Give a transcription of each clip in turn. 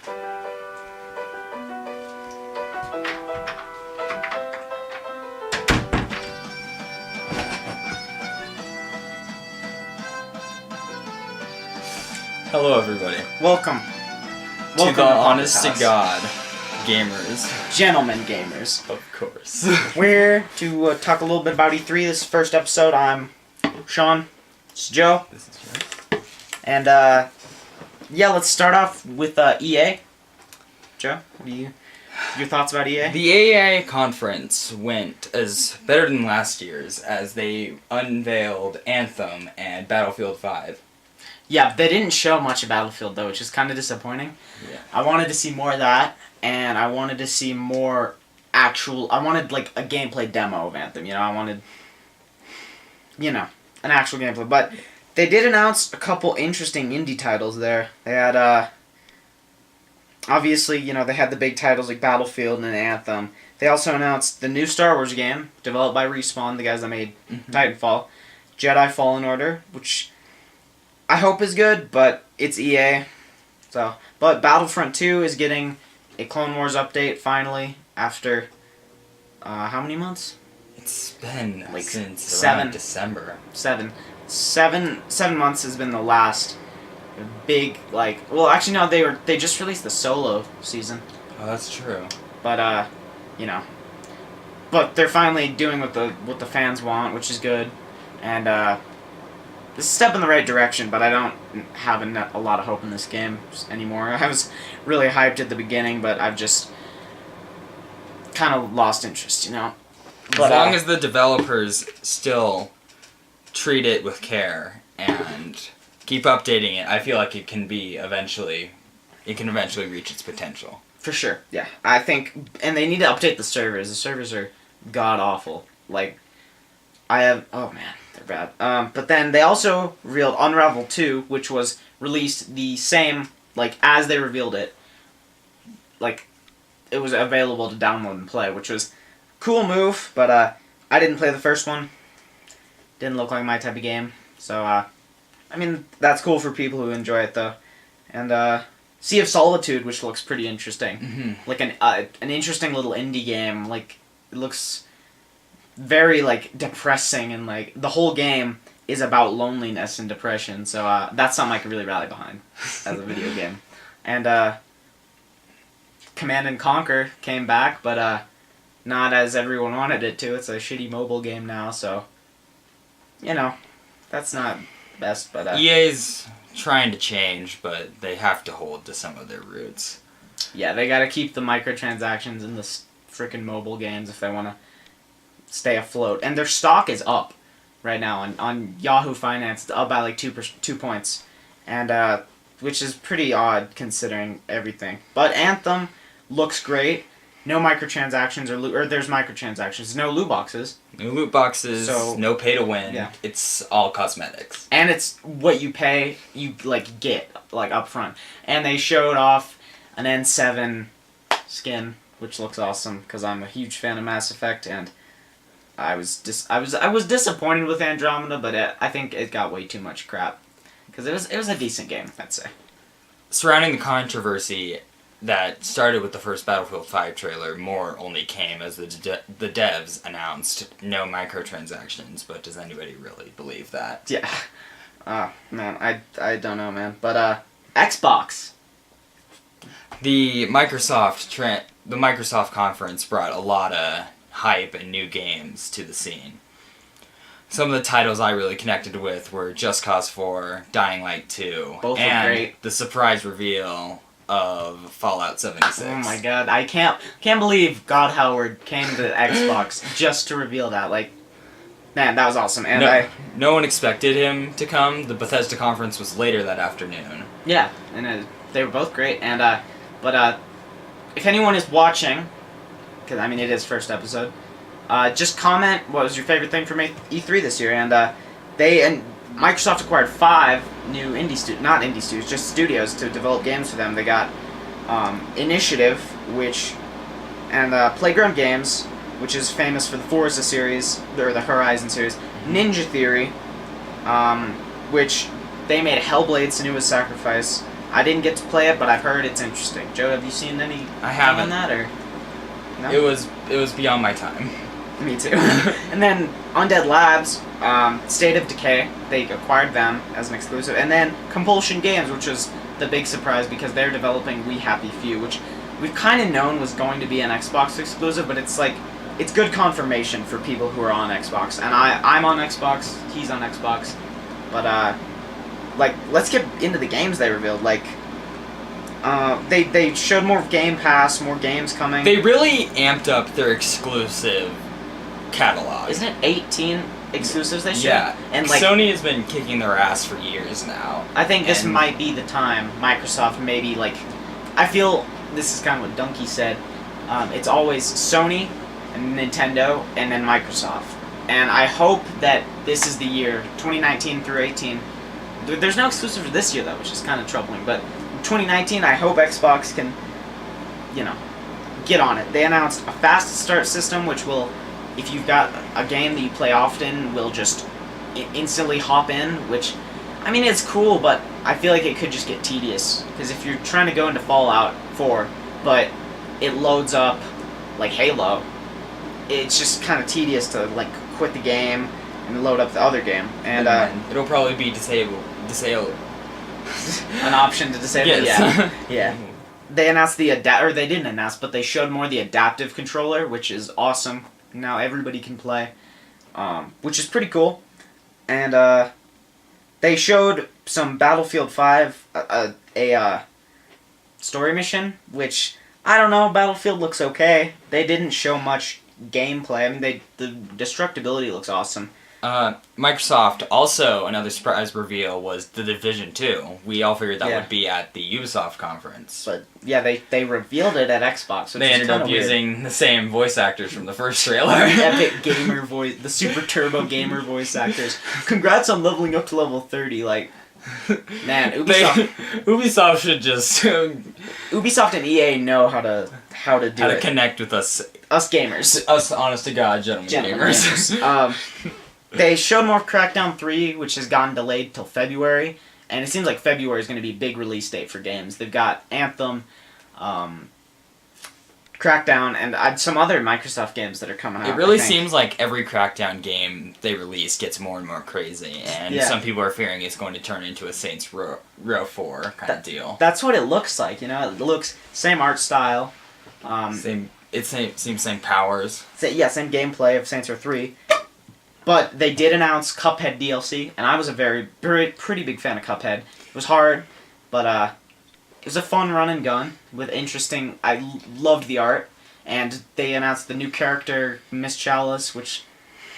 Hello, everybody. Welcome To the honest to podcast. God gamers. Gentlemen gamers. Of course. We're to talk a little bit about E3. This is the first episode. I'm Sean. This is Joe. This is Joe. And, let's start off with EA. Joe, what are your thoughts about EA? The AA conference went as better than last year's as they unveiled Anthem and Battlefield 5. Yeah, they didn't show much of Battlefield, though, which is kind of disappointing. Yeah. I wanted to see more of that, and I wanted to see more I wanted, like, a gameplay demo of Anthem, I wanted, an actual gameplay. But they did announce a couple interesting indie titles there. They had, obviously, they had the big titles like Battlefield and Anthem. They also announced the new Star Wars game, developed by Respawn, the guys that made Titanfall, Jedi Fallen Order, which I hope is good, but it's EA. But Battlefront 2 is getting a Clone Wars update finally after how many months? It's been Like since seven. around December. 7 months has been the last big they just released the solo season. Oh, that's true. But but they're finally doing what the fans want, which is good. And this is a step in the right direction, but I don't have a lot of hope in this game anymore. I was really hyped at the beginning, but I've just kind of lost interest, But, as long as the developers still treat it with care and keep updating it, I feel like it can eventually reach its potential. For sure, yeah. I think, and they need to update the servers. The servers are god-awful. Like, they're bad. But then they also revealed Unravel 2, which was released the same, as they revealed it. It was available to download and play, which was a cool move, but I didn't play the first one. Didn't look like my type of game. So, that's cool for people who enjoy it, though. And, Sea of Solitude, which looks pretty interesting. Mm-hmm. Like an interesting little indie game. It looks very, depressing, and, the whole game is about loneliness and depression, so, that's something I could really rally behind as a video game. And, Command & Conquer came back, but, not as everyone wanted it to. It's a shitty mobile game now, so, that's not the best, but, EA's trying to change, but they have to hold to some of their roots. Yeah, they gotta keep the microtransactions in the frickin' mobile games if they wanna stay afloat. And their stock is up right now on Yahoo Finance. It's up by 2 points, and which is pretty odd considering everything. But Anthem looks great. No microtransactions or there's microtransactions. No loot boxes. No loot boxes. So, no pay to win. Yeah. It's all cosmetics. And it's what you pay, you get up front. And they showed off an N7 skin, which looks awesome because I'm a huge fan of Mass Effect, and I was disappointed with Andromeda, but I think it got way too much crap because it was a decent game, I'd say. Surrounding the controversy that started with the first Battlefield 5 trailer, more only came as the devs announced no microtransactions. But does anybody really believe that? Yeah. Man, I don't know, man. But Xbox. The Microsoft conference brought a lot of hype and new games to the scene. Some of the titles I really connected with were Just Cause 4, Dying Light 2, Both and were great. the surprise reveal of Fallout 76. Oh my god, I can't believe God Howard came to Xbox just to reveal that. Man, that was awesome. And no one expected him to come. The Bethesda conference was later that afternoon. Yeah, and they were both great. And but if anyone is watching, because it is first episode, just comment what was your favorite thing from E3 this year. And Microsoft acquired 5 new just studios to develop games for them. They got Initiative, and Playground Games, which is famous for the Forza series, or the Horizon series. Ninja Theory, which they made Hellblade: Senua's Sacrifice, I didn't get to play it, but I've heard it's interesting. Joe, have you seen any? I haven't. On that or? No? It was beyond my time. Me too. And then Undead Labs, State of Decay, they acquired them as an exclusive, and then Compulsion Games, which was the big surprise because they're developing We Happy Few, which we've kind of known was going to be an Xbox exclusive, but it's like it's good confirmation for people who are on Xbox, and I'm on Xbox, he's on Xbox, but like let's get into the games they revealed. Like they showed more Game Pass, more games coming. They really amped up their exclusive catalog. Isn't it 18 exclusives they showed? Yeah, and like Sony has been kicking their ass for years now. I think this might be the time Microsoft maybe like. I feel this is kind of what Donkey said. It's always Sony and Nintendo and then Microsoft, and I hope that this is the year 2019 through 18. There's no exclusive for this year though, which is kind of troubling. But 2019, I hope Xbox can, get on it. They announced a fast start system, which will, if you've got a game that you play often, will just instantly hop in, which, I mean, it's cool, but I feel like it could just get tedious. Because if you're trying to go into Fallout 4, but it loads up like Halo, it's just kind of tedious to, like, quit the game and load up the other game. And it'll probably be disabled. An option to disable. Yes. Yeah. They announced the they didn't announce, but they showed more the adaptive controller, which is awesome. Now everybody can play, which is pretty cool. And they showed some Battlefield 5 a story mission, which I don't know. Battlefield looks okay. They didn't show much gameplay. I mean, the destructibility looks awesome. Microsoft, also another surprise reveal was The Division 2. We all figured that would be at the Ubisoft conference. But yeah, they revealed it at Xbox. Which they ended up weird. using the same voice actors from the first trailer. Epic gamer voice, the super turbo gamer voice actors. Congrats on leveling up to level 30. Like, man, Ubisoft should just Ubisoft and EA know how to connect with us gamers. Us honest to God gentlemen gamers. They showed more Crackdown 3, which has gotten delayed till February, and it seems like February is going to be a big release date for games. They've got Anthem, Crackdown, and some other Microsoft games that are coming out. It really seems like every Crackdown game they release gets more and more crazy, and some people are fearing it's going to turn into a Saints Row 4 kind of deal. That's what it looks like, It looks same art style. Same powers. Same gameplay of Saints Row 3. But they did announce Cuphead DLC, and I was a pretty big fan of Cuphead. It was hard, but it was a fun run and gun with interesting. I loved the art, and they announced the new character Miss Chalice, which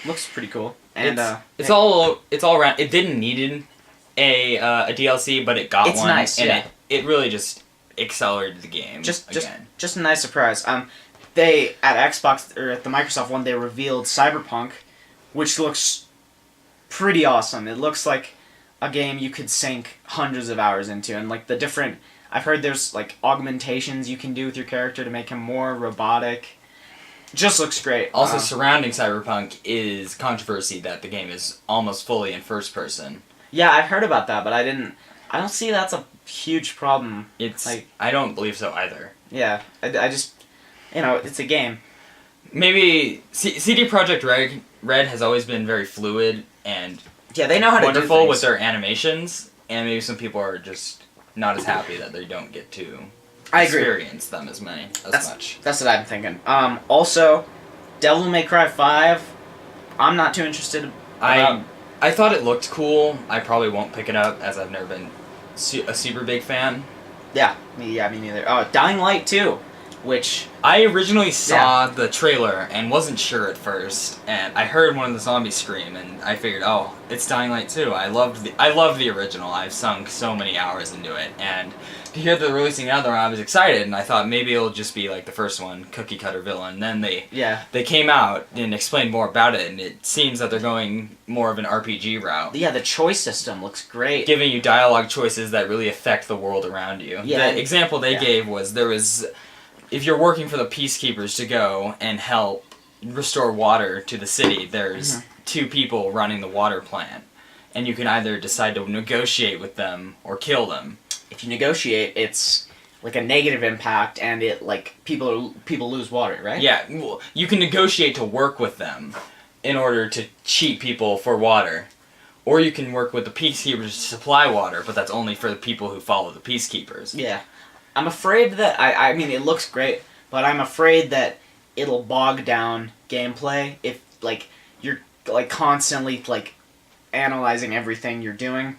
looks pretty cool. And it's all around. It didn't need a DLC, but it got one. It's nice, and it really just accelerated the game. Just a nice surprise. They at Xbox or at the Microsoft one, they revealed Cyberpunk, which looks pretty awesome. It looks like a game you could sink hundreds of hours into, and like the different. I've heard there's like augmentations you can do with your character to make him more robotic. Just looks great. Also, surrounding Cyberpunk is controversy that the game is almost fully in first person. Yeah, I've heard about that, but I don't see that's a huge problem. I don't believe so either. Yeah, I just, it's a game. Maybe CD Projekt Red has always been very fluid and they know how to do wonderful things with their animations, and maybe some people are just not as happy that they don't get to experience them as much. That's what I'm thinking. Also, Devil May Cry 5, I'm not too interested. I thought it looked cool. I probably won't pick it up as I've never been a super big fan. Yeah, me neither. Dying Light 2, which I originally saw the trailer and wasn't sure at first, and I heard one of the zombies scream, and I figured, oh, it's Dying Light 2. I loved the original. I've sunk so many hours into it, and to hear they're releasing another one, I was excited, and I thought maybe it'll just be like the first one, cookie cutter villain. Then they came out and explained more about it, and it seems that they're going more of an RPG route. Yeah, the choice system looks great, giving you dialogue choices that really affect the world around you. Yeah, the example they gave was if you're working for the peacekeepers to go and help restore water to the city, there's two people running the water plant, and you can either decide to negotiate with them or kill them. if you negotiate, it's like a negative impact, and it like people lose water, right? Yeah, well, you can negotiate to work with them in order to cheat people for water. Or you can work with the peacekeepers to supply water, but that's only for the people who follow the peacekeepers. Yeah. I'm afraid that, I mean, it looks great, but I'm afraid that it'll bog down gameplay if, like, you're, like, constantly, like, analyzing everything you're doing.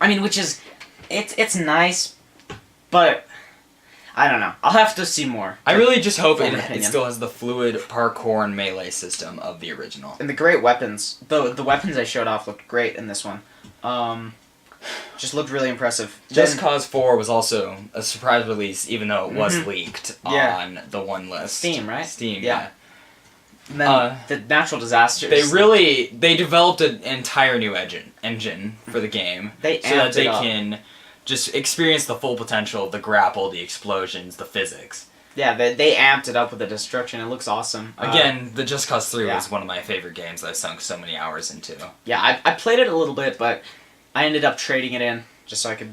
I mean, which is, it's nice, but I don't know. I'll have to see more. I really just hope Form it opinion. still has the fluid parkour and melee system of the original. And the great weapons. The weapons I showed off looked great in this one. Just looked really impressive. Just Cause 4 was also a surprise release, even though it was leaked Yeah. on the one list. Steam, right? Steam, Yeah. yeah. And then the natural disasters. They developed an entire new engine for the game. They so that amped they it up. can just experience the full potential of the grapple, the explosions, the physics. Yeah, they amped it up with the destruction. It looks awesome. Again, the Just Cause 3 yeah. was one of my favorite games I've sunk so many hours into. Yeah, I played it a little bit, but I ended up trading it in just so I could,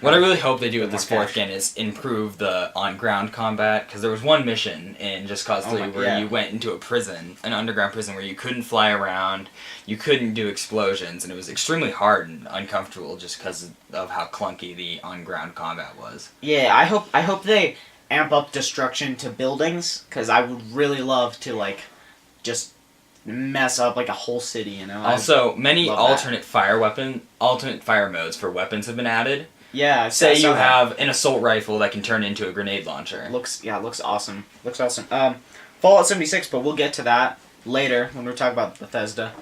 What I really hope they do with more this fourth cash. game is improve the on-ground combat, because there was one mission in Just Cause 3 where you went into a prison, an underground prison, where you couldn't fly around, you couldn't do explosions, and it was extremely hard and uncomfortable just because of how clunky the on-ground combat was. Yeah, I hope they amp up destruction to buildings, because I would really love to, like, just mess up, like, a whole city, you know? Also, many love alternate fire modes for weapons have been added. Yeah, Say I you saw that. have an assault rifle that can turn into a grenade launcher. Looks awesome. Looks awesome. Fallout 76, but we'll get to that later when we're talking about Bethesda.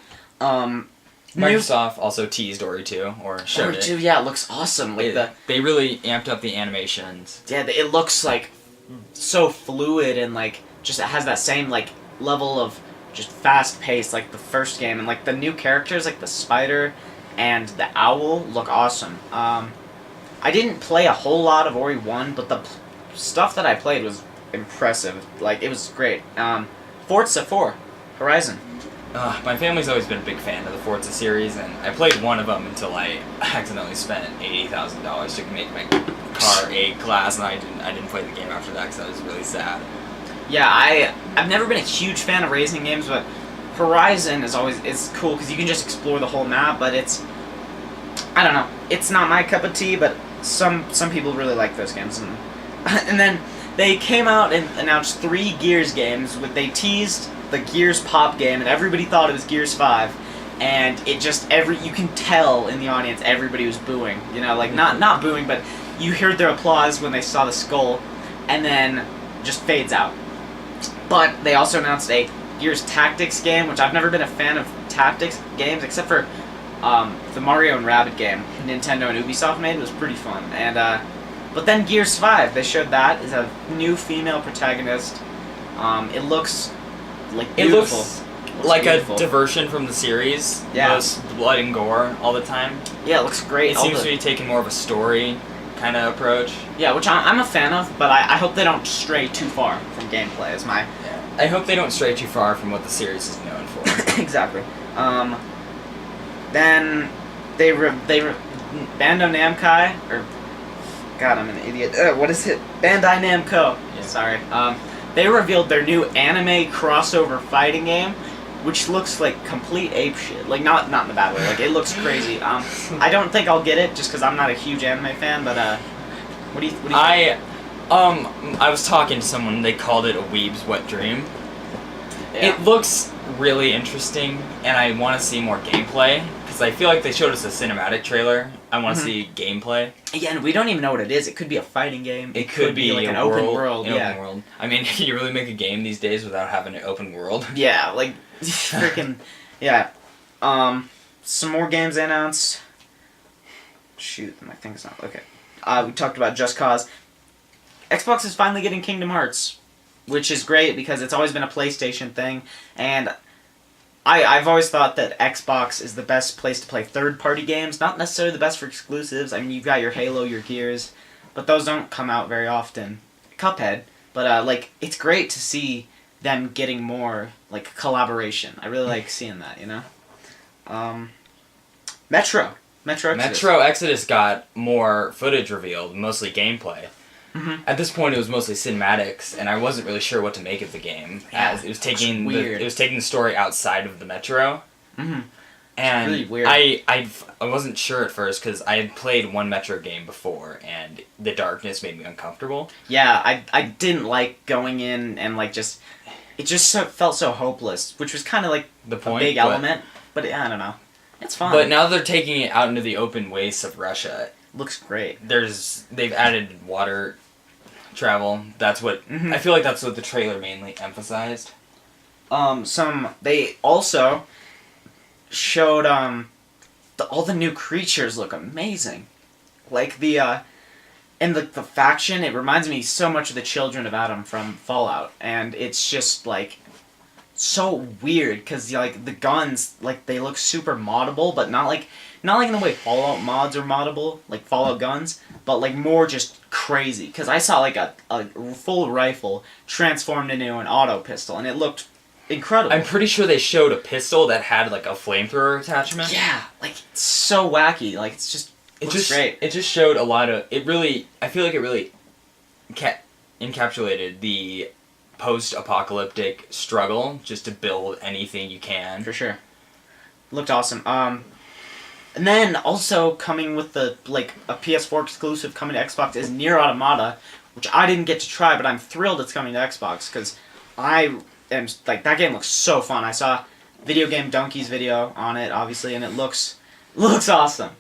Microsoft also teased Ori 2, or showed Ori it. 2, yeah, it looks awesome. Like They really amped up the animations. it looks like so fluid, and like just it has that same like level of just fast pace like the first game, and like the new characters like the spider and the owl look awesome. I didn't play a whole lot of Ori 1, but the stuff that I played was impressive. Like, it was great. Forza 4, Horizon. My family's always been a big fan of the Forza series, and I played one of them until I accidentally spent $80,000 to make my car A-class, and I didn't play the game after that because I was really sad. Yeah, I've never been a huge fan of racing games, but Horizon is cool because you can just explore the whole map, but I don't know, it's not my cup of tea, but some people really like those games. And then they came out and announced 3 Gears games. They teased the Gears Pop game, and everybody thought it was Gears 5, and it just you can tell in the audience everybody was booing. Like not booing, but you heard their applause when they saw the skull, and then just fades out. But they also announced a Gears Tactics game, which I've never been a fan of tactics games, except for the Mario and Rabbids game Nintendo and Ubisoft made. Was pretty fun. And but then Gears 5, they showed that is a new female protagonist. It looks like beautiful. It looks like beautiful. a diversion from the series. Yeah. Most blood and gore all the time. Yeah, it looks great. It seems to be taking more of a story kind of approach. Yeah, which I'm a fan of, but I hope they don't stray too far from gameplay. Is my I hope they don't stray too far from what the series is known for. exactly. Then they Bandai Namco, or God, I'm an idiot. What is it? Bandai Namco. Yeah. Sorry. They revealed their new anime crossover fighting game, which looks like complete ape shit. Like not in the bad way. Like it looks crazy. I don't think I'll get it just because I'm not a huge anime fan. But what do you think? I was talking to someone. They called it a weeb's wet dream. Yeah. It looks really interesting, and I want to see more gameplay because I feel like they showed us a cinematic trailer. I want to see gameplay. Yeah, and we don't even know what it is. It could be a fighting game. It could be like an open world. Yeah. Open world. I mean, can you really make a game these days without having an open world? Yeah, like freaking yeah. Some more games announced. Shoot, my thing's not okay. We talked about Just Cause. Xbox is finally getting Kingdom Hearts, which is great because it's always been a PlayStation thing, and I've always thought that Xbox is the best place to play third-party games, not necessarily the best for exclusives. I mean, you've got your Halo, your Gears, but those don't come out very often. Cuphead, but like it's great to see them getting more like collaboration. I really like seeing that, Metro. Metro Exodus. Metro Exodus got more footage revealed, mostly gameplay. Mm-hmm. At this point, it was mostly cinematics, and I wasn't really sure what to make of the game. Yeah, As it was taking weird. it was taking the story outside of the Metro. Mm-hmm. And really weird. I wasn't sure at first because I had played one Metro game before, and the darkness made me uncomfortable. Yeah, I didn't like going in and like just... It just felt so hopeless, which was kind of like The point, a big element. But I don't know. It's fun. But now they're taking it out into the open wastes of Russia. Looks great. They've added water travel. That's what Mhm. I feel like that's what the trailer mainly emphasized. They also showed all the new creatures look amazing, like and the faction. It reminds me so much of the Children of Atom from Fallout, and it's just like so weird because like the guns, like they look super moddable, but not like in the way Fallout mods are moddable, like Fallout guns, but like more just crazy. Because I saw like a full rifle transformed into an auto pistol, and it looked incredible. I'm pretty sure they showed a pistol that had like a flamethrower attachment. Yeah, like it's so wacky. Like it's just looks great. It just showed a lot of it. Really, I feel like it really encapsulated the post-apocalyptic struggle just to build anything you can. For sure. Looked awesome. And then also coming with the like a PS4 exclusive coming to Xbox is Nier Automata, which I didn't get to try, but I'm thrilled it's coming to Xbox because I am like that game looks so fun. I saw Video Game Donkey's video on it, obviously, and it looks awesome.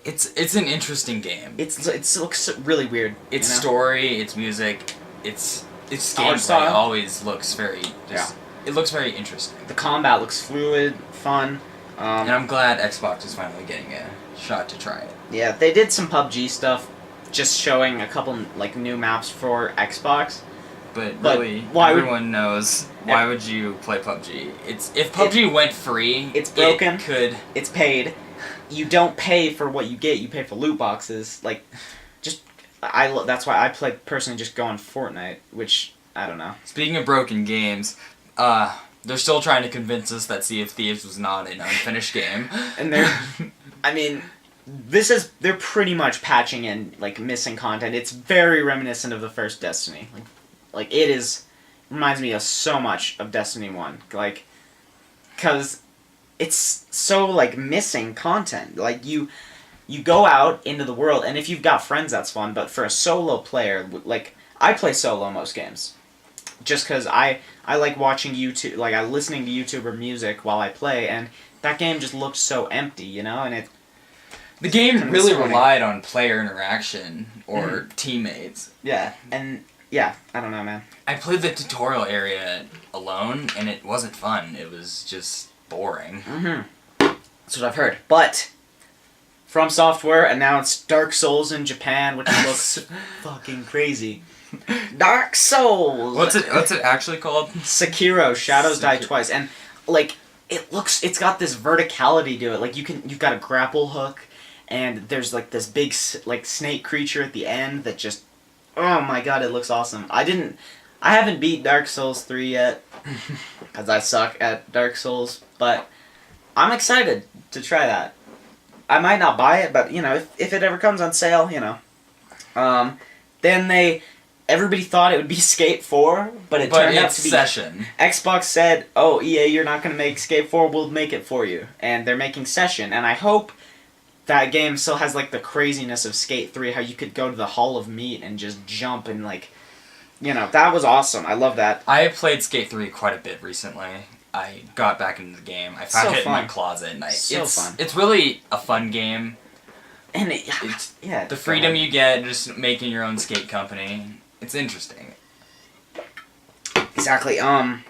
It's an interesting game. It looks really weird. Its you know? story, its music, its Art gameplay style. always looks very It looks very interesting. The combat looks fluid, fun. And I'm glad Xbox is finally getting a shot to try it. Yeah, they did some PUBG stuff, just showing a couple like new maps for Xbox. But really, why everyone knows why would you play PUBG? If PUBG went free, it's broken. It could. It's paid. You don't pay for what you get. You pay for loot boxes. Like, just that's why I play personally. Just go on Fortnite, which I don't know. Speaking of broken games, they're still trying to convince us that Sea of Thieves was not an unfinished game. And I mean, they're pretty much patching in like missing content. It's very reminiscent of the first Destiny. Like it reminds me of so much of Destiny 1. Like, cause it's so like missing content. Like you go out into the world, and if you've got friends, that's fun. But for a solo player, like I play solo most games, just cause I like watching YouTube, like I listening to YouTuber music while I play, and that game just looked so empty, you know, and it. The game really relied on player interaction or teammates. Yeah, and yeah, I don't know, man. I played the tutorial area alone, and it wasn't fun. It was just boring. Mm-hmm. That's what I've heard. But From Software announced Dark Souls in Japan, which looks fucking crazy. Dark Souls. What's it actually called? Sekiro: Shadows Die Twice, and like it's got this verticality to it. Like you've got a grapple hook, and there's like this big like snake creature at the end that just, oh my god, it looks awesome. I haven't beat Dark Souls 3 yet, because I suck at Dark Souls, but I'm excited to try that. I might not buy it, but, you know, if it ever comes on sale, you know. Then everybody thought it would be Skate 4, but it turned out to be... Session. Xbox said, oh, EA, you're not going to make Skate 4, we'll make it for you. And they're making Session, and I hope that game still has, like, the craziness of Skate 3, how you could go to the Hall of Meat and just jump and, like... You know, that was awesome. I love that. I played Skate 3 quite a bit recently. I got back into the game. I found it in my closet, and fun. It's really a fun game. And the freedom you get just making your own skate company. It's interesting. Exactly. Shadow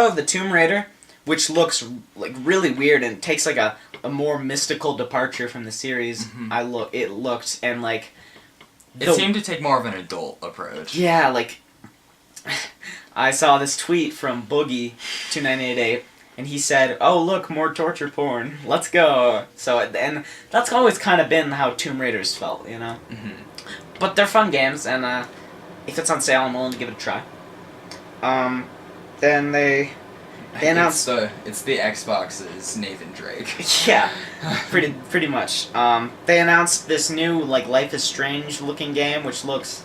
of the Tomb Raider, which looks like really weird and takes like a more mystical departure from the series. Mm-hmm. It looked and like. It seemed to take more of an adult approach. Yeah, like, I saw this tweet from Boogie2988, and he said, oh, look, more torture porn. Let's go. So, and that's always kind of been how Tomb Raiders felt, you know? Mm-hmm. But they're fun games, and if it's on sale, I'm willing to give it a try. Then they They announced it's the Xbox's Nathan Drake. yeah, pretty much. They announced this new like Life is Strange looking game, which looks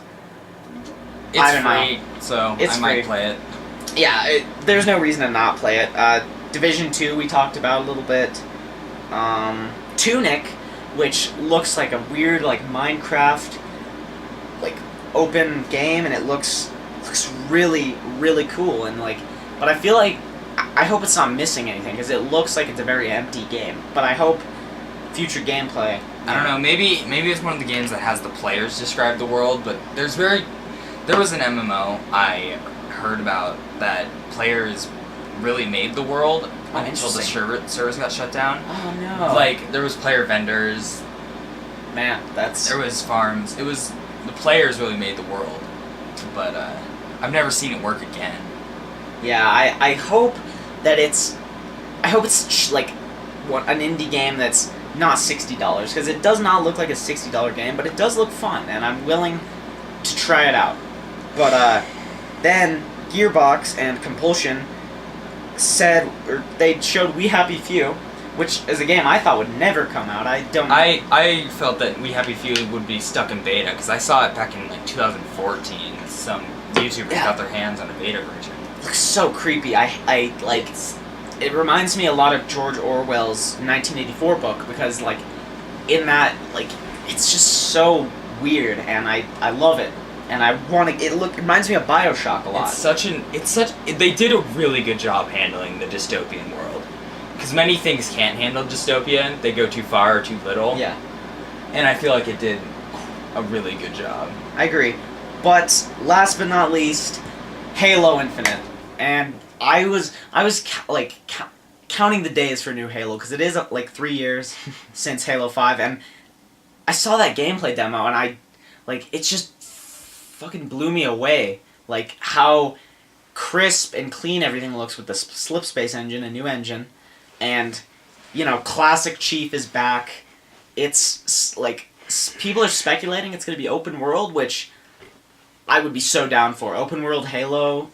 It's free, so I might play it. Yeah, there's no reason to not play it. Division 2 we talked about a little bit. Tunic, which looks like a weird like Minecraft like open game, and it looks really cool, and like, but I feel like I hope it's not missing anything because it looks like it's a very empty game. But I hope future gameplay. I don't know. Maybe it's one of the games that has the players describe the world, but there was an MMO I heard about that players really made the world until the servers got shut down. Oh no! Like there was player vendors. Man, there was farms. It was the players really made the world, but I've never seen it work again. Yeah, I hope that it's like an indie game that's not $60 because it does not look like a $60 game, but it does look fun, and I'm willing to try it out. But then Gearbox and Compulsion they showed We Happy Few, which is a game I thought would never come out. I felt that We Happy Few would be stuck in beta because I saw it back in like 2014. Some YouTubers got their hands on a beta version. It looks so creepy. I like. It reminds me a lot of George Orwell's 1984 book because like in that like it's just so weird, and I love it. And I want to. It reminds me of BioShock a lot. They did a really good job handling the dystopian world. Because many things can't handle dystopia. They go too far or too little. Yeah. And I feel like it did a really good job. I agree. But last but not least, Halo Infinite. And I was counting the days for new Halo because it is like 3 years since Halo 5, and I saw that gameplay demo and it just fucking blew me away. Like how crisp and clean everything looks with the Slipspace engine, a new engine, and classic Chief is back. It's like people are speculating it's gonna be open world, which I would be so down for. Open world Halo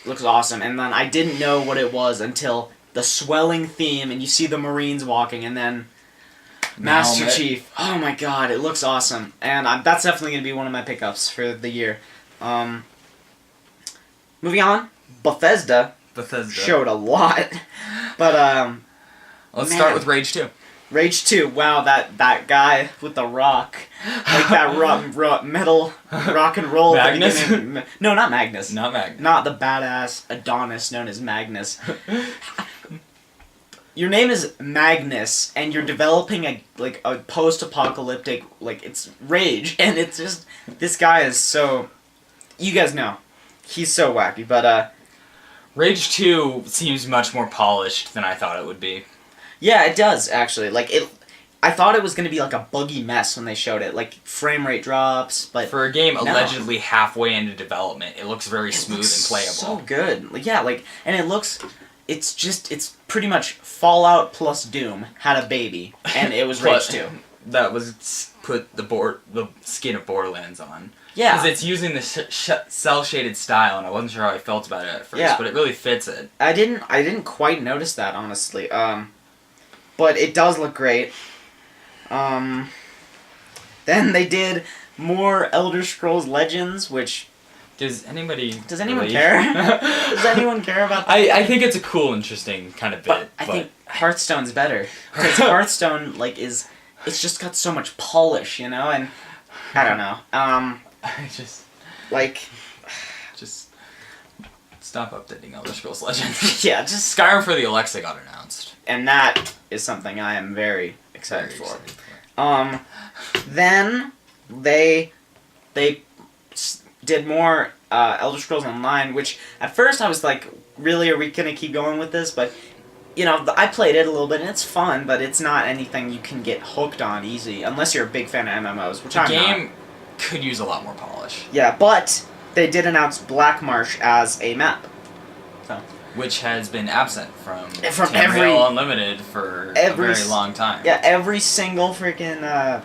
looks awesome. And then I didn't know what it was until the swelling theme, and you see the Marines walking, and then Master Chief. Oh my god, it looks awesome. And that's definitely going to be one of my pickups for the year. Moving on, Bethesda showed a lot. But, let's start with Rage 2. Rage 2, wow, that guy with the rock. Like that metal rock and roll. Magnus? No, not Magnus. Not Magnus. Not the badass Adonis known as Magnus. Your name is Magnus, and you're developing a post-apocalyptic, it's Rage, and it's just, this guy is so, you guys know, he's so wacky, but, Rage 2 seems much more polished than I thought it would be. Yeah, it does, actually. I thought it was going to be like a buggy mess when they showed it, like frame rate drops, but for a game allegedly halfway into development, it looks very smooth and playable. So good. And it looks, it's pretty much Fallout plus Doom had a baby, and it was Rage 2. That was put the skin of Borderlands on. Yeah. Because it's using the cel-shaded style, and I wasn't sure how I felt about it at first, but it really fits it. I didn't quite notice that, honestly. But it does look great. Then they did more Elder Scrolls Legends, which... Does anyone care? Does anyone care about that? I think it's a cool, interesting kind of bit. I think Hearthstone's better. Because Hearthstone, it's just got so much polish, and I don't know. Just stop updating Elder Scrolls Legends. Yeah, just... Skyrim for the Alexa got announced. And that is something I am very excited for. Then they did more Elder Scrolls Online, which at first I was like, really, are we going to keep going with this? But, I played it a little bit, and it's fun, but it's not anything you can get hooked on easy, unless you're a big fan of MMOs, which I'm not. The game could use a lot more polish. Yeah, but they did announce Black Marsh as a map. So. Which has been absent from every Unlimited for a very long time. Yeah, every single freaking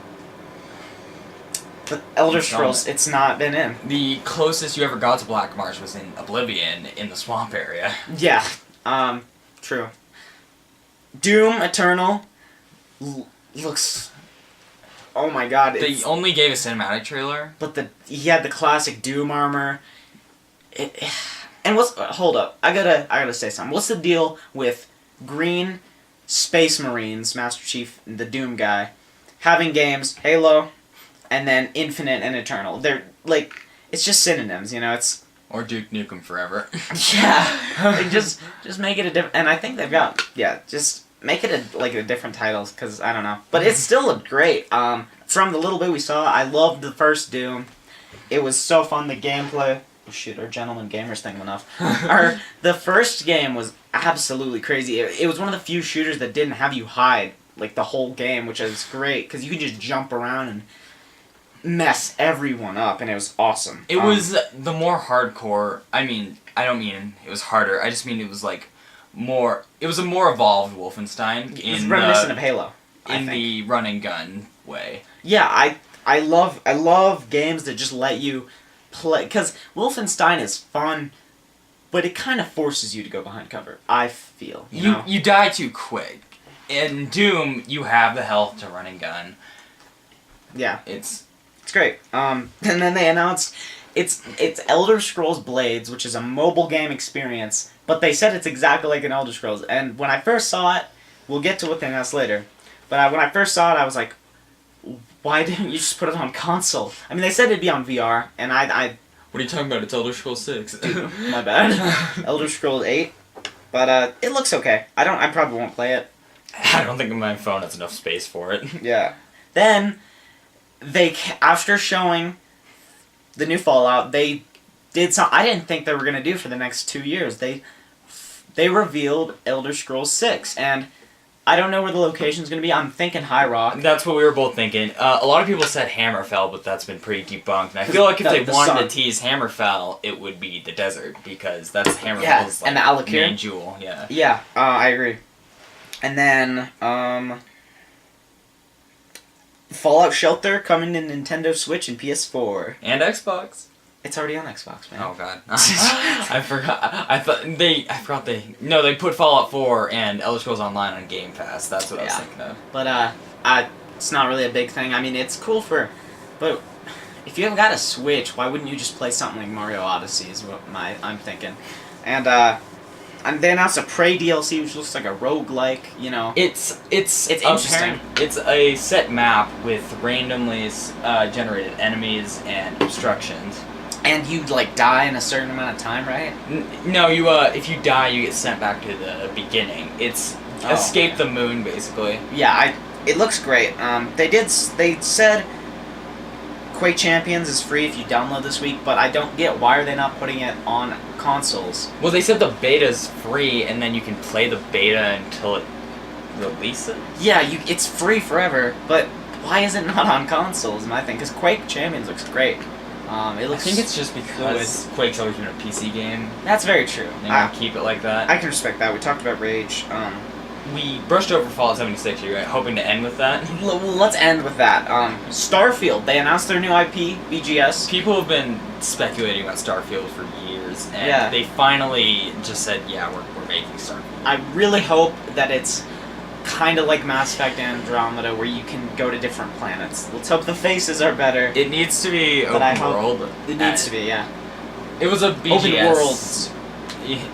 But Elder installment. Scrolls, it's not been in. The closest you ever got to Black Marsh was in Oblivion in the swamp area. Yeah, true. Doom Eternal looks. Oh my god! They only gave a cinematic trailer. But he had the classic Doom armor. And hold up? I gotta say something. What's the deal with green Space Marines, Master Chief, the Doom guy, having games Halo, and then Infinite and Eternal? They're like, it's just synonyms, you know. It's Or Duke Nukem Forever. yeah. Like, just make it a different. And I think they've got just make it a different titles, because I don't know. But it's still great. From the little bit we saw, I loved the first Doom. It was so fun. The gameplay. Oh, shoot, our Gentleman Gamers thing went off. The first game was absolutely crazy. It was one of the few shooters that didn't have you hide like the whole game, which is great because you could just jump around and mess everyone up, and it was awesome. It was the more hardcore. I mean, I don't mean it was harder. I just mean it was like more. It was a more evolved Wolfenstein. It's reminiscent of Halo. In the run and gun way. Yeah, I love games that just let you play, because Wolfenstein is fun, but it kind of forces you to go behind cover. I feel you die too quick. In Doom, you have the health to run and gun. Yeah, it's great. And then they announced it's Elder Scrolls Blades, which is a mobile game experience, but they said it's exactly like an Elder Scrolls. And when I first saw it, we'll get to what they announced later, but when I first saw it, I was like, why didn't you just put it on console? I mean, they said it'd be on VR, and I What are you talking about? It's Elder Scrolls 6. my bad. Elder Scrolls 8. But it looks okay. I probably won't play it. I don't think my phone has enough space for it. Yeah. Then after showing the new Fallout, they did something I didn't think they were gonna do for the next 2 years. They revealed Elder Scrolls 6, and I don't know where the location's going to be. I'm thinking High Rock. That's what we were both thinking. A lot of people said Hammerfell, but that's been pretty debunked. And I feel like if they wanted to tease Hammerfell, it would be the desert, because that's Hammerfell's and the Alakir main jewel. Yeah. Yeah, I agree. And then Fallout Shelter coming to Nintendo Switch and PS4 and Xbox. It's already on Xbox, man. Oh god, I forgot. They put Fallout 4 and Elder Scrolls Online on Game Pass. That's what I was thinking of. But it's not really a big thing. I mean, it's cool but if you haven't got a Switch, why wouldn't you just play something like Mario Odyssey? Is what I'm thinking. And they announced a Prey DLC, which looks like a roguelike. You know, it's interesting. It's a set map with randomly generated enemies and obstructions. And you die in a certain amount of time, right? No, you if you die, you get sent back to the beginning. It's escape the moon, basically. Yeah, it looks great. They said Quake Champions is free if you download this week, but I don't get why are they not putting it on consoles. Well, they said the beta's free, and then you can play the beta until it releases. Yeah, it's free forever, but why is it not on consoles? My thing, because Quake Champions looks great. It looks. I think it's just because Quake's always been a PC game. That's very true. And keep it like that. I can respect that. We talked about Rage. We brushed over Fallout 76 here, right? Hoping to end with that. Let's end with that. Starfield. They announced their new IP, BGS. People have been speculating about Starfield for years, and they finally just said, "Yeah, we're making Starfield." I really hope that it's kind of like Mass Effect Andromeda, where you can go to different planets. Let's hope the faces are better. It needs to be open world. It needs to be, yeah. It was a BGS. Open worlds,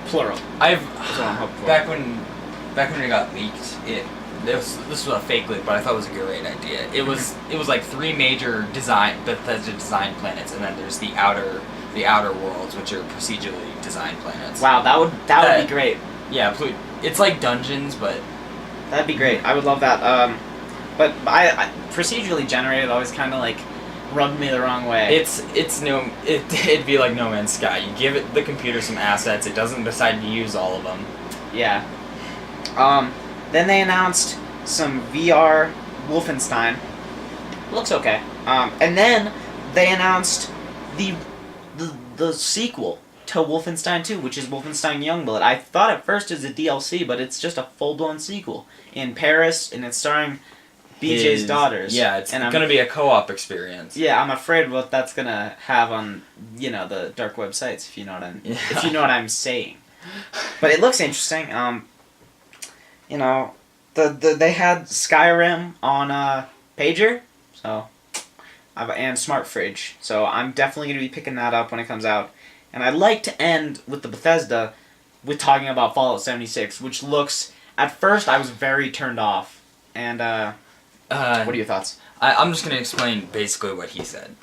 plural. That's what I'm hoping for. Back when it got leaked, this was a fake leak, but I thought it was a great idea. It was like 3 major Bethesda design planets, and then there's the outer worlds, which are procedurally designed planets. Wow, that would be great. Yeah, it's like dungeons, but. That'd be great. I would love that. But I procedurally generated always kind of rubbed me the wrong way. It'd be like No Man's Sky. You give it the computer some assets, it doesn't decide to use all of them. Yeah. Then they announced some VR Wolfenstein. Looks okay. And then they announced the sequel to Wolfenstein 2, which is Wolfenstein Youngblood. I thought at first it was a DLC, but it's just a full-blown sequel in Paris, and it's starring BJ's daughters. Yeah, it's and going to be a co-op experience. Yeah, I'm afraid what that's gonna have on the dark websites. If you know what I'm saying. But it looks interesting. They had Skyrim on pager, so and smart fridge. So I'm definitely gonna be picking that up when it comes out. And I'd like to end with the Bethesda with talking about Fallout 76, which looks. At first, I was very turned off. And what are your thoughts? I'm just going to explain basically what he said.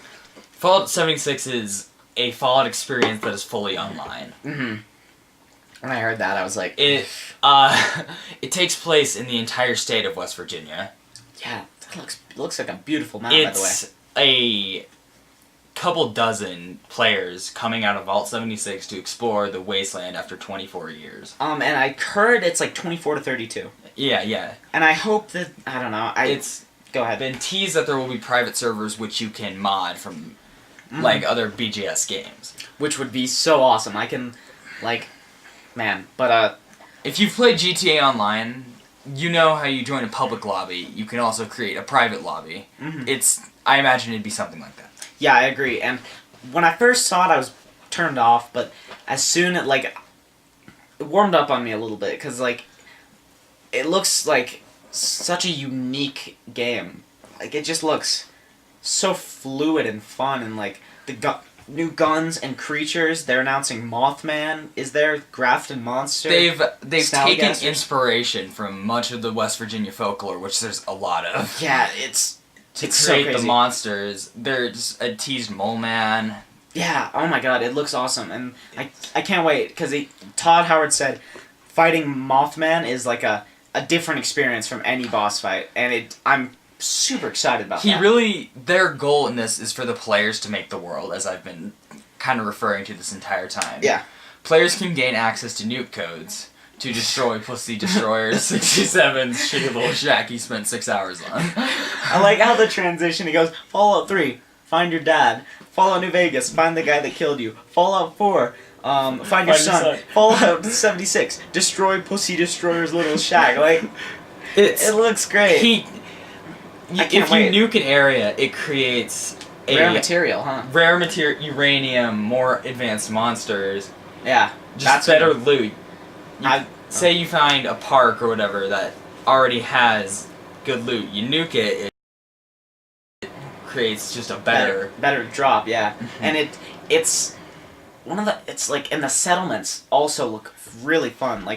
Fallout 76 is a Fallout experience that is fully online. Mm-hmm. When I heard that, I was like... It takes place in the entire state of West Virginia. Yeah, that looks like a beautiful map, by the way. It's a couple dozen players coming out of Vault 76 to explore the wasteland after 24 years. And I heard it's like 24 to 32. Yeah. And I hope that... I don't know. Go ahead. Been teased that there will be private servers which you can mod from, like, other BGS games. Which would be so awesome. I can, man. But, if you've played GTA Online, you know how you join a public lobby. You can also create a private lobby. Mm-hmm. I imagine it'd be something like that. Yeah, I agree. And when I first saw it, I was turned off. But as soon as, it warmed up on me a little bit. Because, it looks like such a unique game. It just looks so fluid and fun. And, the new guns and creatures. They're announcing Mothman is there, Grafton Monster. They've taken inspiration from much of the West Virginia folklore, which there's a lot of. Yeah, it's create so crazy. The monsters. There's a teased mole man. Yeah, oh my god, it looks awesome. And I can't wait, because Todd Howard said fighting Mothman is like a different experience from any boss fight. And I'm super excited about that. Their goal in this is for the players to make the world, as I've been kind of referring to this entire time. Yeah. Players can gain access to nuke codes to destroy Pussy Destroyer 67's shitty little shack he spent 6 hours on. I like how the transition, he goes, Fallout 3, find your dad. Fallout New Vegas, find the guy that killed you. Fallout 4, find your son. Fallout 76, destroy Pussy Destroyer's little shack. It looks great. If you nuke an area, it creates rare material, huh? Rare material, uranium, more advanced monsters. Yeah. Just better loot. Say you find a park or whatever that already has good loot. You nuke it, it creates just a better drop, yeah. And it's one of the and the settlements also look really fun.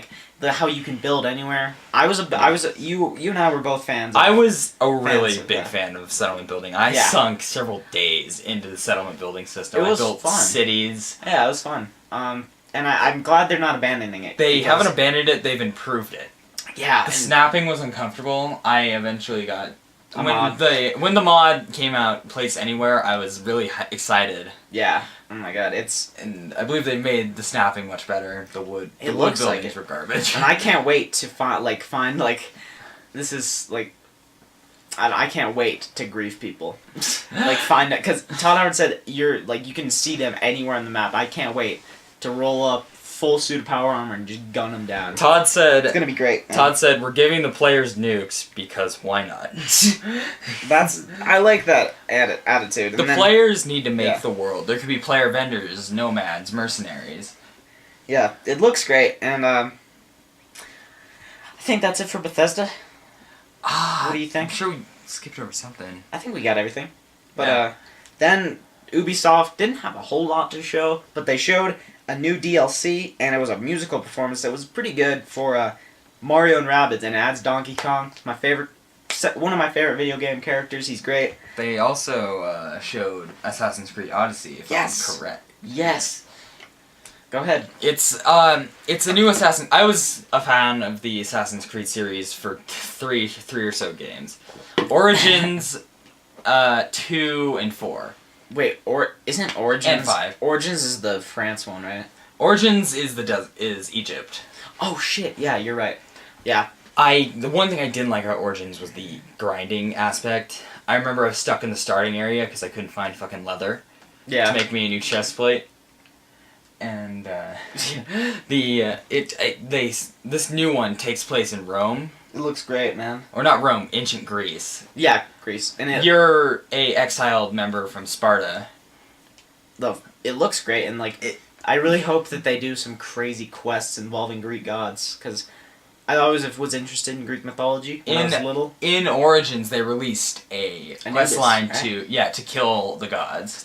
How you can build anywhere. You and I were both fans. I was a really big fan of settlement building. I sunk several days into the settlement building system. It was I built fun. Cities. Yeah, it was fun. And I'm glad they're not abandoning it. They haven't abandoned it. They've improved it. Yeah. The snapping was uncomfortable. I eventually got when the mod came out, Place Anywhere. I was really excited. Yeah. Oh my god, and I believe they made the snapping much better. The wood buildings were garbage. And I can't wait to find this is I can't wait to grief people. Find it, because Todd Howard said you can see them anywhere on the map. I can't wait to roll up full suit of power armor and just gun them down. Todd said it's gonna be great. Man. Todd said we're giving the players nukes because why not? I like that attitude. The players need to make the world. There could be player vendors, nomads, mercenaries. Yeah, it looks great, and I think that's it for Bethesda. What do you think? I'm sure we skipped over something. I think we got everything. But then Ubisoft didn't have a whole lot to show, but they showed a new DLC, and it was a musical performance that was pretty good for Mario and Rabbids, and it adds Donkey Kong, one of my favorite video game characters. He's great. They also showed Assassin's Creed Odyssey, if I'm correct. Yes. Go ahead. It's a new Assassin. I was a fan of the Assassin's Creed series for three or so games. Origins, 2 and 4. Wait, isn't Origins... And 5. Origins is the France one, right? Origins is Egypt. Oh shit, yeah, you're right. Yeah. The one thing I didn't like about Origins was the grinding aspect. I remember I was stuck in the starting area because I couldn't find fucking leather to make me a new chest plate. And this new one takes place in Rome. It looks great, man. Or not Rome, ancient Greece. Yeah, Greece. And You're a exiled member from Sparta. it looks great, and like I really hope that they do some crazy quests involving Greek gods, because I always was interested in Greek mythology when I was little. In Origins, they released a quest line right? to kill the gods.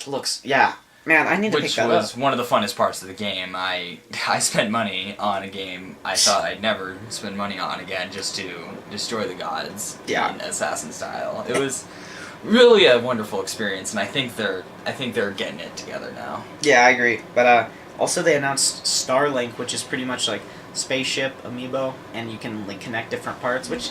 Man, I need to pick that up. Which was one of the funnest parts of the game. I spent money on a game I thought I'd never spend money on again just to destroy the gods in assassin style. It was really a wonderful experience, and I think they're getting it together now. Yeah, I agree. But also they announced Starlink, which is pretty much like spaceship amiibo, and you can like connect different parts, which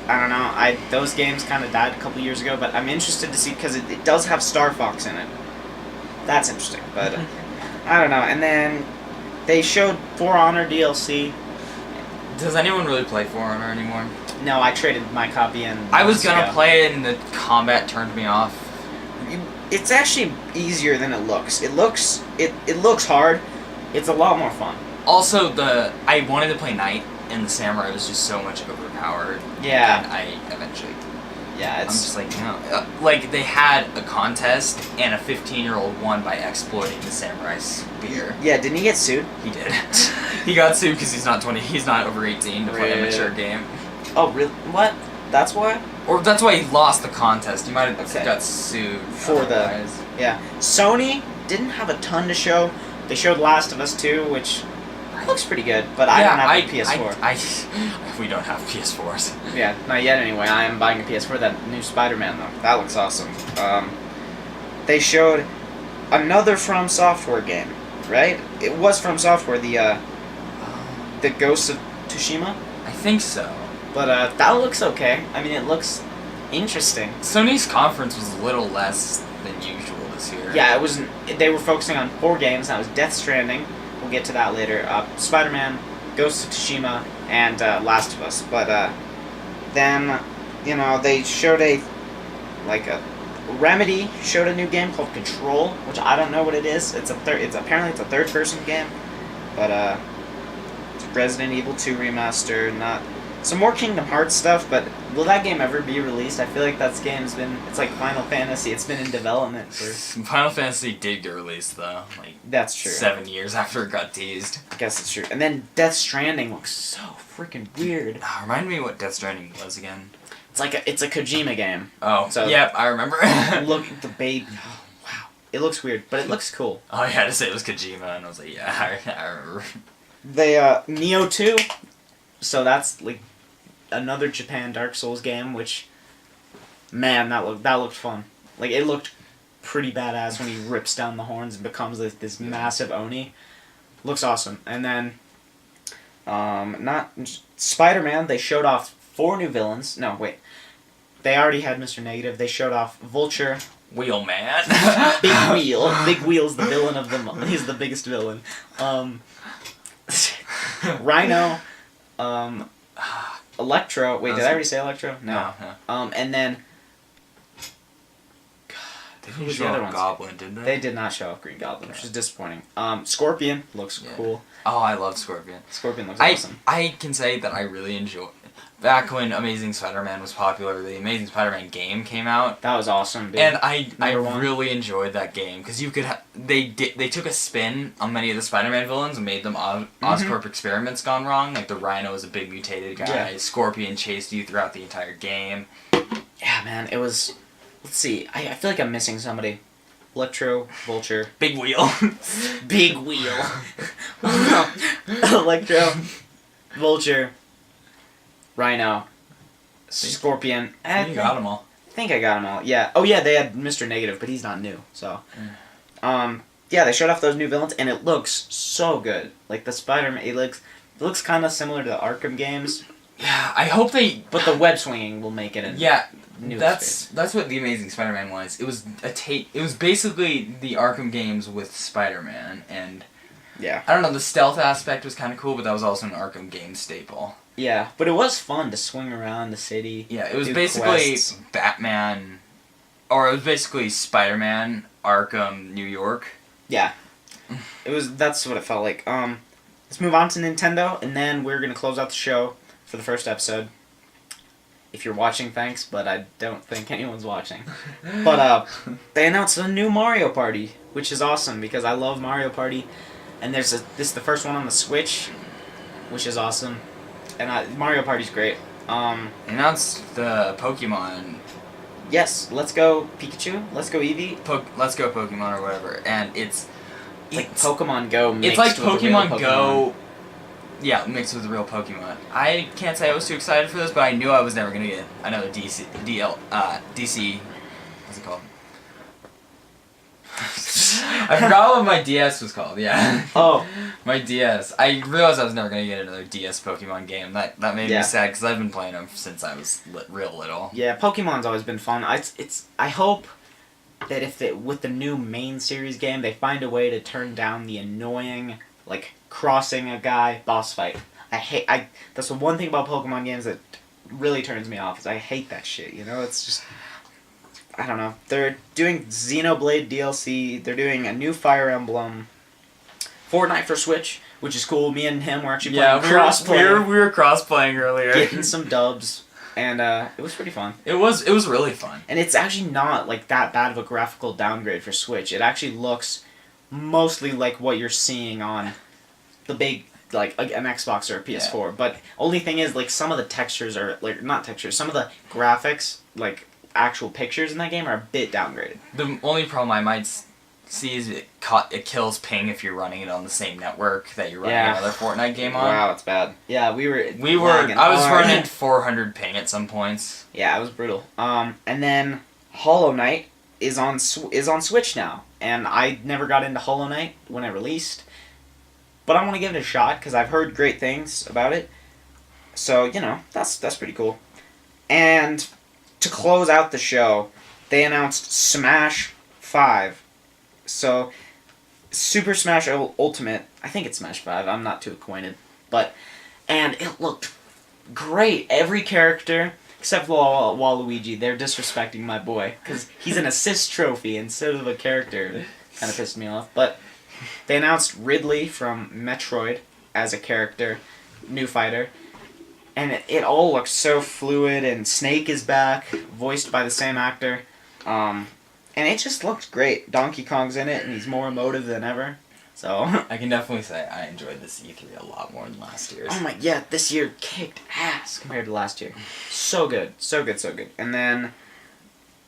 I don't know. Those games kind of died a couple years ago, but I'm interested to see because it does have Star Fox in it. That's interesting, but I don't know. And then they showed For Honor DLC. Does anyone really play For Honor anymore? No, I traded my copy in. I was gonna play it, and the combat turned me off. It's actually easier than it looks. It looks hard. It's a lot more fun. Also, I wanted to play Knight, and the Samurai was just so much overpowered. Yeah. And I eventually. Yeah, I'm just like, no. Like, they had a contest, and a 15-year-old won by exploiting the Samurai spear. Yeah, didn't he get sued? He did. He got sued because he's not over 18 to play a mature game. Oh, really? What? That's why? Or that's why he lost the contest. He might have got sued for otherwise. Yeah. Sony didn't have a ton to show. They showed Last of Us 2, which looks pretty good, but I don't have a PS4. We don't have PS4s. Yeah, not yet anyway. I am buying a PS4. That new Spider-Man, though. That looks awesome. They showed another From Software game, right? It was From Software, the Ghost of Tsushima? I think so. But that looks okay. I mean, it looks interesting. Sony's conference was a little less than usual this year. Yeah, it was. They were focusing on 4 games. That was Death Stranding. We'll get to that later. Spider-Man, Ghost of Tsushima, and Last of Us. But then, they showed Remedy showed a new game called Control, which I don't know what it is. Apparently it's a third-person game, but it's Resident Evil 2 remaster. Not some more Kingdom Hearts stuff, but will that game ever be released? I feel like it's like Final Fantasy. It's been in development for. Final Fantasy did get released though. That's true. 7 years after it got teased. I guess it's true. And then Death Stranding looks so freaking weird. Remind me what Death Stranding was again. It's a Kojima game. Oh, so yep, I remember. Look at the baby. Oh, wow. It looks weird, but it looks cool. Oh, I had to say it was Kojima, and I was like, yeah, I remember. They, Neo 2. So that's, like, another Japan Dark Souls game, which, man, that looked fun. Like, it looked pretty badass when he rips down the horns and becomes this massive Oni. Looks awesome. And then, Spider-Man, they showed off 4 new villains. No, wait. They already had Mr. Negative. They showed off Vulture. Wheelman. Big Wheel. Big Wheel's the villain of them. He's the biggest villain. Rhino. Electro. Wait, did I already say Electro? No. And then. God, who was the other one? Goblin, didn't they? They did not show off Green Goblin, which is disappointing. Scorpion looks cool. Oh, I love Scorpion. Scorpion looks awesome. I can say that I really enjoy. Back when Amazing Spider-Man was popular, the Amazing Spider-Man game came out. That was awesome, dude. And I really enjoyed that game because you could they took a spin on many of the Spider-Man villains and made them Oscorp experiments gone wrong. Like the Rhino was a big mutated guy. Yeah. Scorpion chased you throughout the entire game. Yeah, man, it was. Let's see. I feel like I'm missing somebody. Electro, Vulture, Big Wheel, Big Wheel. Electro, Vulture. Rhino, Scorpion. You got them all. I think I got them all. Yeah. Oh yeah, they had Mr. Negative, but he's not new. So, yeah, they showed off those new villains, and it looks so good. Like the Spider-Man, it looks kind of similar to the Arkham games. Yeah, I hope they. But the web swinging will make it a new experience. That's what the Amazing Spider-Man was. It was It was basically the Arkham games with Spider-Man, and yeah, I don't know. The stealth aspect was kind of cool, but that was also an Arkham game staple. Yeah, but it was fun to swing around the city. Yeah, it was basically Batman, or it was basically Spider-Man, Arkham, New York. Yeah, that's what it felt like. Let's move on to Nintendo, and then we're gonna close out the show. for the first episode. If you're watching, thanks, but I don't think anyone's watching. But they announced a new Mario Party, which is awesome because I love Mario Party, and this is the first one on the Switch, which is awesome, and Mario Party's great. They announced the Pokemon. Yes, let's go Pikachu, let's go Eevee. Let's go Pokemon or whatever, and it's like Pokemon Go mixed it's like with the real Pokemon Go. Yeah, mixed with the real Pokemon. I can't say I was too excited for this, but I knew I was never gonna get another DC. What's it called? I forgot what my DS was called. Yeah. Oh. My DS. I realized I was never gonna get another DS Pokemon game. That made me sad because I've been playing them since I was real little. Yeah, Pokemon's always been fun. I hope that with the new main series game they find a way to turn down the annoying crossing a guy boss fight. That's the one thing about Pokemon games that really turns me off is I hate that shit. It's just I don't know. They're doing Xenoblade DLC. They're doing a new Fire Emblem. Fortnite for Switch, which is cool. Me and him were actually playing cross-play. We were cross-playing earlier. Getting some dubs, and it was pretty fun. It was really fun. And it's actually not that bad of a graphical downgrade for Switch. It actually looks mostly like what you're seeing on the big an Xbox or a PS4. Yeah. But only thing is some of the textures are not textures. Some of the graphics actual pictures in that game are a bit downgraded. The only problem I might see is it kills ping if you're running it on the same network that you're running another Fortnite game on. Wow, it's bad. Yeah, we were. I was running 400 ping at some points. Yeah, it was brutal. And then Hollow Knight is on Switch now, and I never got into Hollow Knight when it released, but I want to give it a shot because I've heard great things about it. So that's pretty cool. And to close out the show, they announced Smash 5. So, Super Smash Ultimate, I think it's Smash 5, I'm not too acquainted, and it looked great. Every character, except Waluigi, they're disrespecting my boy, because he's an assist trophy instead of a character. Kind of pissed me off, but they announced Ridley from Metroid as a character, new fighter, and it all looks so fluid, and Snake is back, voiced by the same actor, and it just looks great. Donkey Kong's in it, and he's more emotive than ever, so... I can definitely say I enjoyed this E3 a lot more than last year's. Oh yeah, this year kicked ass compared to last year. So good. And then,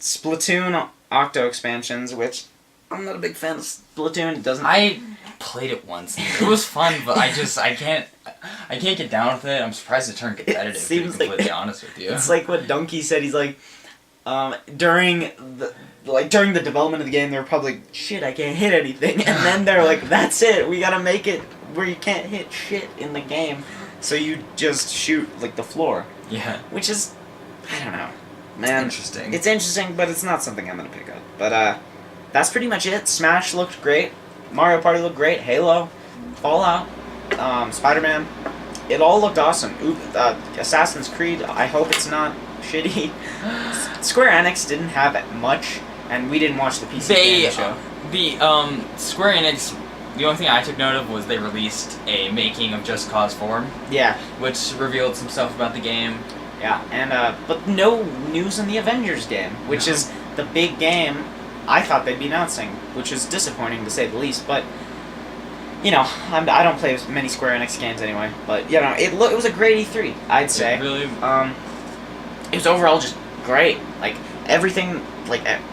Splatoon Octo expansions, which I'm not a big fan of Splatoon. It doesn't... I played it once, and it was fun, but I can't get down with it. I'm surprised it turned competitive, to be completely honest with you. It's like what Donkey said. He's like, during the development of the game, they were probably shit, I can't hit anything, and then they're like, that's it, we gotta make it where you can't hit shit in the game, so you just shoot the floor. Yeah. Which is, I don't know, man. Interesting. It's interesting, but it's not something I'm gonna pick up. But that's pretty much it. Smash looked great. Mario Party looked great. Halo, Fallout, Spider-Man. It all looked awesome. Assassin's Creed, I hope it's not shitty. Square Enix didn't have much, and we didn't watch the PC game show. Square Enix, the only thing I took note of was they released a making of Just Cause 4. Yeah. Which revealed some stuff about the game. Yeah, and but no news in the Avengers game, which is the big game I thought they'd be announcing, which is disappointing to say the least, but I don't play many Square Enix games anyway, but it was a great E3, I'd say. It really... it was overall just great. Everything,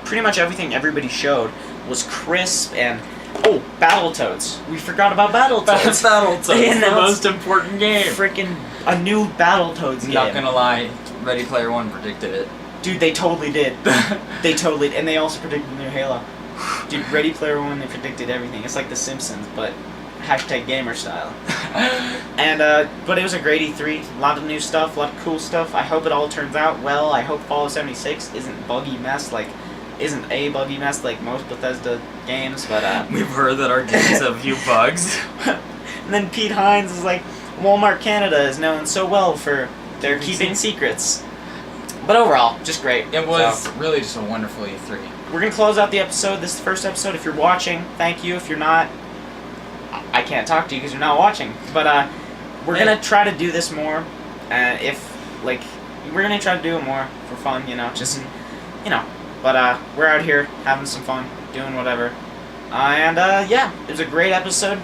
pretty much everything everybody showed was crisp and... Oh, Battletoads. We forgot about Battletoads. Battletoads, the most important game. Freaking a new Battletoads game. Not gonna lie, Ready Player One predicted it. Dude, they totally did. And they also predicted the new Halo. Dude, Ready Player One, they predicted everything. It's like The Simpsons, but #gamer style. And but it was a great E3. A lot of new stuff, a lot of cool stuff. I hope it all turns out well. I hope Fallout 76 isn't a buggy mess like most Bethesda games, but we've heard that our games have a few bugs. And then Pete Hines is like, Walmart Canada is known so well for their keeping secrets. But overall, just great. It was really just a wonderful E3. We're gonna close out the episode. This is the first episode. If you're watching, thank you. If you're not, I can't talk to you because you're not watching. But we're gonna try to do this more. And if like we're gonna try to do it more for fun, just But we're out here having some fun, doing whatever. Yeah, it was a great episode.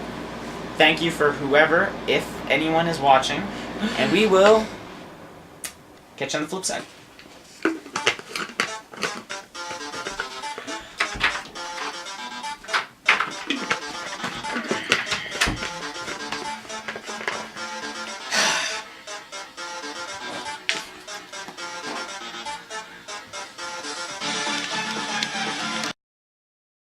Thank you for whoever, if anyone is watching, and we will catch you on the flip side.